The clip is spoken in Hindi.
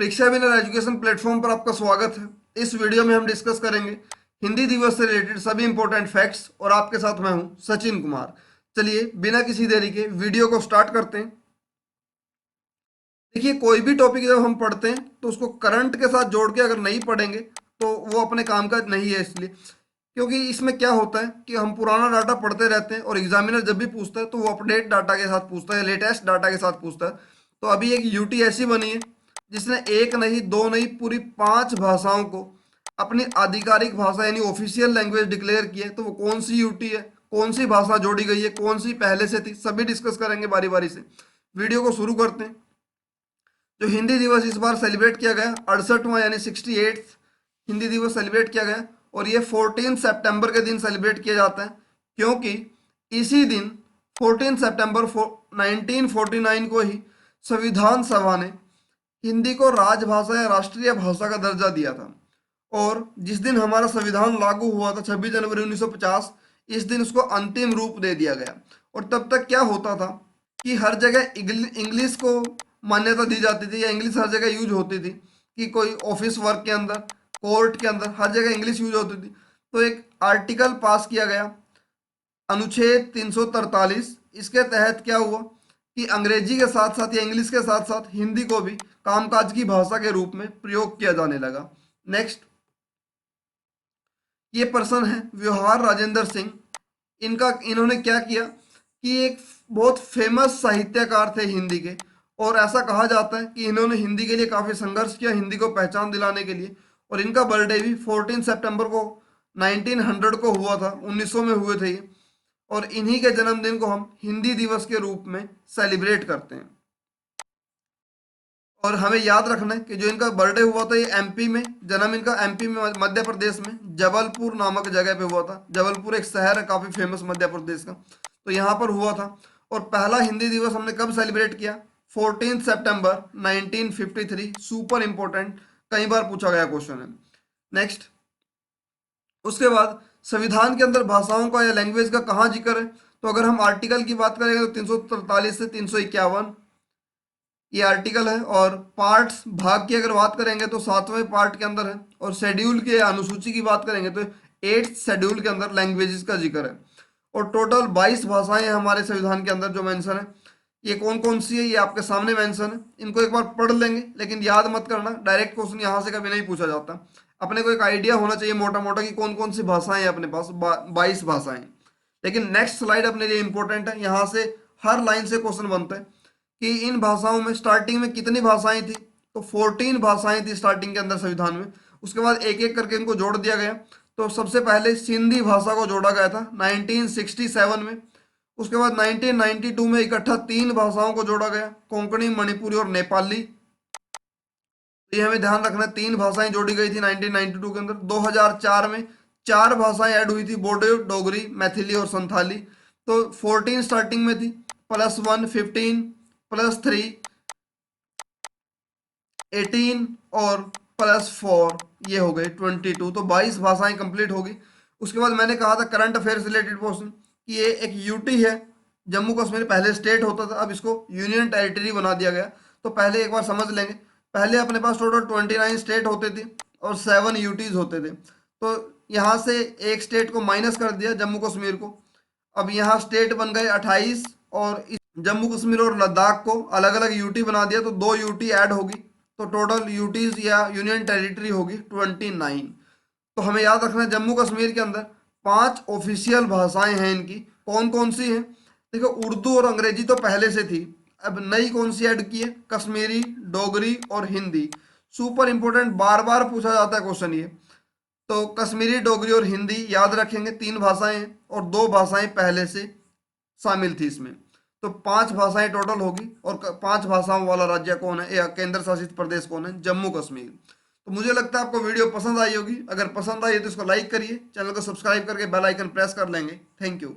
परीक्षा विनर एजुकेशन प्लेटफॉर्म पर आपका स्वागत है। इस वीडियो में हम डिस्कस करेंगे हिंदी दिवस से रिलेटेड सभी इंपॉर्टेंट फैक्ट्स और आपके साथ मैं हूं सचिन कुमार। चलिए बिना किसी देरी के वीडियो को स्टार्ट करते हैं। देखिए, कोई भी टॉपिक जब हम पढ़ते हैं तो उसको करंट के साथ जोड़ के अगर नहीं पढ़ेंगे तो वो अपने काम का नहीं है। इसलिए क्योंकि इसमें क्या होता है कि हम पुराना डाटा पढ़ते रहते हैं और एग्जामिनर जब भी पूछता है तो वो अपडेट डाटा के साथ पूछता है, लेटेस्ट डाटा के साथ पूछता है। तो अभी एक यूटी ऐसी बनी है जिसने एक नहीं, दो नहीं, पूरी 5 भाषाओं को अपनी आधिकारिक भाषा यानी ऑफिशियल लैंग्वेज डिक्लेयर की है। तो वो कौन सी यूटी है, कौन सी भाषा जोड़ी गई है, कौन सी पहले से थी, सभी डिस्कस करेंगे बारी बारी से। वीडियो को शुरू करते हैं। जो हिंदी दिवस इस बार सेलिब्रेट किया गया 68वां यानी 68th हिंदी दिवस सेलिब्रेट किया गया और ये 14 सितंबर के दिन सेलिब्रेट किया जाता है क्योंकि इसी दिन 14 सितंबर 1949 को ही संविधान सभा ने हिंदी को राजभाषा या राष्ट्रीय भाषा का दर्जा दिया था। और जिस दिन हमारा संविधान लागू हुआ था 26 जनवरी 1950, इस दिन उसको अंतिम रूप दे दिया गया। और तब तक क्या होता था कि हर जगह इंग्लिश को मान्यता दी जाती थी या इंग्लिश हर जगह यूज होती थी कि कोई ऑफिस वर्क के अंदर, कोर्ट के अंदर हर जगह इंग्लिश यूज होती थी। तो एक आर्टिकल पास किया गया अनुच्छेद 343। इसके तहत क्या हुआ कि अंग्रेजी के साथ साथ या इंग्लिश के साथ साथ हिंदी को भी कामकाज की भाषा के रूप में प्रयोग किया जाने लगा। नेक्स्ट, ये पर्सन है व्यवहार राजेंद्र सिंह। इन्होंने क्या किया कि एक बहुत फेमस साहित्यकार थे हिंदी के और ऐसा कहा जाता है कि इन्होंने हिंदी के लिए काफ़ी संघर्ष किया, हिंदी को पहचान दिलाने के लिए। और इनका बर्थडे भी 14 सितंबर को 1900 को हुआ था, 1900 में हुए थे ये। और इन्हीं के जन्मदिन को हम हिंदी दिवस के रूप में सेलिब्रेट करते हैं। और हमें याद रखना है कि जो इनका बर्थडे हुआ था ये एमपी में, जन्म इनका एमपी में, मध्य प्रदेश में जबलपुर नामक जगह पे हुआ था। जबलपुर एक शहर है काफ़ी फेमस मध्य प्रदेश का, तो यहाँ पर हुआ था। और पहला हिंदी दिवस हमने कब सेलिब्रेट किया? 14 सितंबर 1953। सुपर इंपॉर्टेंट, कई बार पूछा गया क्वेश्चन है। नेक्स्ट, उसके बाद संविधान के अंदर भाषाओं का या लैंग्वेज का कहाँ जिक्र है? तो अगर हम आर्टिकल की बात करेंगे तो 343 से 351 ये आर्टिकल है। और पार्ट्स भाग की अगर बात करेंगे तो 7वें पार्ट के अंदर है। और शेड्यूल के अनुसूची की बात करेंगे तो 8th शेड्यूल के अंदर लैंग्वेजेस का जिक्र है। और टोटल 22 भाषाएं हैं हमारे संविधान के अंदर जो मेंशन है। ये कौन कौन सी है ये आपके सामने मेंशन है। इनको एक बार पढ़ लेंगे, लेकिन याद मत करना, डायरेक्ट क्वेश्चन यहाँ से कभी नहीं पूछा जाता। अपने को एक आइडिया होना चाहिए मोटा मोटा कि कौन कौन सी भाषाएं हैं अपने पास। 22 भाषाएं। लेकिन नेक्स्ट स्लाइड अपने लिए इंपॉर्टेंट है, यहाँ से हर लाइन से क्वेश्चन बनता है कि इन भाषाओं में स्टार्टिंग में कितनी भाषाएं थी। तो 14 भाषाएं थी स्टार्टिंग के अंदर संविधान में। उसके बाद एक एक करके इनको जोड़ दिया गया। तो सबसे पहले सिंधी भाषा को जोड़ा गया था 1967 में। उसके बाद 1992 में इकट्ठा 3 भाषाओं को जोड़ा गया, कोंकणी, मणिपुरी और नेपाली। तो ये हमें ध्यान रखना है, 3 भाषाएं जोड़ी गई थी 1992 के अंदर। 2004 में 4 भाषाएं ऐड हुई थी, बोडो, डोगरी, मैथिली और संथाली। तो 14 स्टार्टिंग में थी, +1 15, +3 18 और +4 ये हो गई 22। तो 22 भाषाएं कंप्लीट होगी। उसके बाद मैंने कहा था करंट अफेयर्स रिलेटेड क्वेश्चन कि ये एक यूटी है। जम्मू कश्मीर पहले स्टेट होता था, अब इसको यूनियन टेरिटरी बना दिया गया। तो पहले एक बार समझ लेंगे, पहले अपने पास टोटल 29 स्टेट होते थे और 7 यूटीज होते थे। तो यहाँ से एक स्टेट को माइनस कर दिया, जम्मू कश्मीर को। अब यहाँ स्टेट बन गए 28 और जम्मू कश्मीर और लद्दाख को अलग अलग यूटी बना दिया, तो 2 यूटी ऐड होगी। तो टोटल यूटीज या यूनियन टेरिटरी होगी 29। तो हमें याद रखना है जम्मू कश्मीर के अंदर 5 ऑफिशियल भाषाएं हैं इनकी। कौन कौन सी हैं? देखो, उर्दू और अंग्रेजी तो पहले से थी, अब नई कौन सी ऐड की है? कश्मीरी, डोगरी और हिंदी। सुपर इंपॉर्टेंट, बार बार पूछा जाता है क्वेश्चन ये। तो कश्मीरी, डोगरी और हिंदी याद रखेंगे, 3 भाषाएं हैं और 2 भाषाएं पहले से शामिल थी इसमें। तो 5 भाषाएं टोटल होगी। और 5 भाषाओं वाला राज्य कौन है या केंद्र शासित प्रदेश कौन है? जम्मू कश्मीर। तो मुझे लगता है आपको वीडियो पसंद आई होगी। अगर पसंद आई तो इसको लाइक करिए, चैनल को सब्सक्राइब करके बेल आइकन प्रेस कर लेंगे। Thank you.